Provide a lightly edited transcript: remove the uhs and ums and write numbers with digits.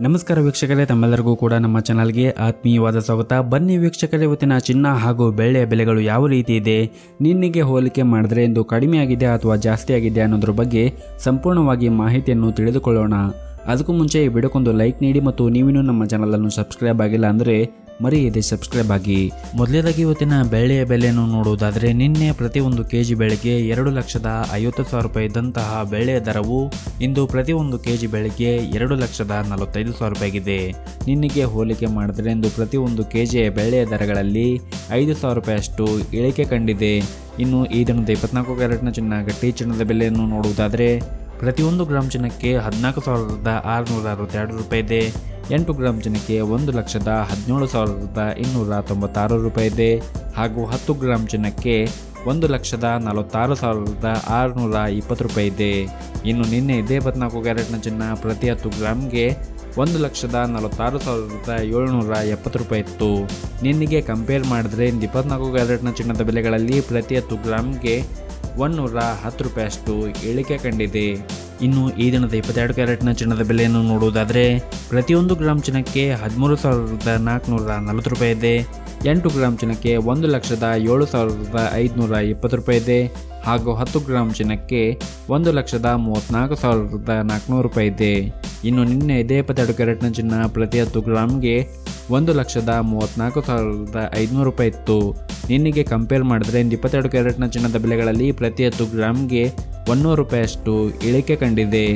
ನಮಸ್ಕಾರ ವೀಕ್ಷಕರೇ, ತಮ್ಮೆಲ್ಲರಿಗೂ ಕೂಡ ನಮ್ಮ ಚಾನಲ್ಗೆ ಆತ್ಮೀಯವಾದ ಸ್ವಾಗತ. ಬನ್ನಿ ವೀಕ್ಷಕರೇ, ಇವತ್ತಿನ ಚಿನ್ನ ಹಾಗೂ ಬೆಳ್ಳಿಯ ಬೆಲೆಗಳು ಯಾವ ರೀತಿ ಇದೆ, ನಿನ್ನೆಗೆ ಹೋಲಿಕೆ ಮಾಡಿದ್ರೆ ಇಂದು ಕಡಿಮೆ ಆಗಿದೆ ಅಥವಾ ಜಾಸ್ತಿ ಆಗಿದೆ ಅನ್ನೋದ್ರ ಬಗ್ಗೆ ಸಂಪೂರ್ಣವಾಗಿ ಮಾಹಿತಿಯನ್ನು ತಿಳಿದುಕೊಳ್ಳೋಣ. ಅದಕ್ಕೂ ಮುಂಚೆ ಈ ವಿಡಿಯೋಕ್ಕೊಂದು ಲೈಕ್ ನೀಡಿ ಮತ್ತು ನೀವಿನ್ನೂ ನಮ್ಮ ಚಾನಲನ್ನು ಸಬ್ಸ್ಕ್ರೈಬ್ ಆಗಿಲ್ಲ ಅಂದರೆ ಮರೆಯದೆ ಸಬ್ಸ್ಕ್ರೈಬ್ ಆಗಿ. ಮೊದಲನೇದಾಗಿ ಇವತ್ತಿನ ಬೆಳ್ಳಿಯ ಬೆಲೆಯನ್ನು ನೋಡುವುದಾದರೆ, ನಿನ್ನೆ ಪ್ರತಿ ಒಂದು ಕೆಜಿ ಬೆಳೆಗೆ 2,50,000 ರೂಪಾಯಿ ಇದ್ದಂತಹ ಬೆಳ್ಳಿಯ ದರವು ಇಂದು ಪ್ರತಿ ಒಂದು ಕೆಜಿ ಬೆಳೆಗೆ 2,45,000 ರೂಪಾಯಿ ಆಗಿದೆ. ನಿನ್ನೆಗೆ ಹೋಲಿಕೆ ಮಾಡಿದರೆ ಇಂದು ಪ್ರತಿ ಒಂದು ಕೆಜಿಯ ಬೆಳ್ಳಿಯ ದರಗಳಲ್ಲಿ 5,000 ರೂಪಾಯಿಯಷ್ಟು ಇಳಿಕೆ ಕಂಡಿದೆ. ಇನ್ನು ಈ ದಿನದ 24 ಕ್ಯಾರೆಟ್ನ ಚಿನ್ನ ಗಟ್ಟಿ ಚಿನ್ನದ ಬೆಲೆಯನ್ನು ನೋಡುವುದಾದರೆ, ಪ್ರತಿಯೊಂದು ಗ್ರಾಮ್ ಚಿನ್ನಕ್ಕೆ 14,662 ರೂಪಾಯಿ ಇದೆ. 8 ಗ್ರಾಮ್ ಚಿನ್ನಕ್ಕೆ 1,17,296 ರೂಪಾಯಿ ಇದೆ. ಹಾಗೂ 10 ಗ್ರಾಮ್ ಚಿನ್ನಕ್ಕೆ 1,46,620 ರೂಪಾಯಿ ಇದೆ. ಇನ್ನು ನಿನ್ನೆ ಇದೇ 24 ಕ್ಯಾರೆಟ್ನ ಚಿನ್ನ ಪ್ರತಿ 10 ಗ್ರಾಮ್ಗೆ 1,46,770 ರೂಪಾಯಿ ಇತ್ತು. ನಿನ್ನೆಗೆ ಕಂಪೇರ್ ಮಾಡಿದ್ರೆ 24 ಕ್ಯಾರೆಟ್ನ ಚಿನ್ನದ ಬೆಲೆಗಳಲ್ಲಿ ಪ್ರತಿ 10 ಗ್ರಾಮ್ಗೆ 110 ರೂಪಾಯಿಯಷ್ಟು ಇಳಿಕೆ ಕಂಡಿದೆ. ಇನ್ನು ಈ ದಿನದ 22 ಕ್ಯಾರೆಟ್ನ ಚಿನ್ನದ ಬೆಲೆಯನ್ನು ನೋಡುವುದಾದರೆ, ಪ್ರತಿಯೊಂದು ಗ್ರಾಮ್ ಚಿನ್ನಕ್ಕೆ 13,440 ರೂಪಾಯಿ ಇದೆ. 8 ಗ್ರಾಮ್ ಚಿನ್ನಕ್ಕೆ 1,07,520 ರೂಪಾಯಿ ಇದೆ. ಹಾಗೂ 10 ಗ್ರಾಮ್ ಚಿನ್ನಕ್ಕೆ 1,34,400 ರೂಪಾಯಿ ಇದೆ. ಇನ್ನು ನಿನ್ನೆ ಇದೇ 22 ಕ್ಯಾರೆಟ್ನ ಚಿನ್ನ ಪ್ರತಿ 10 ಗ್ರಾಮ್ಗೆ 1,34,500 ರೂಪಾಯಿ ಇತ್ತು. ನಿನ್ನೆಗೆ ಕಂಪೇರ್ ಮಾಡಿದ್ರೆ 22 ಕ್ಯಾರೆಟ್ನ ಚಿನ್ನದ ಬೆಲೆಗಳಲ್ಲಿ ಪ್ರತಿ 10 ಗ್ರಾಮ್ಗೆ 100 ರೂಪಾಯಿಯಷ್ಟು ಇಳಿಕೆ ಕಂಡಿದೆ.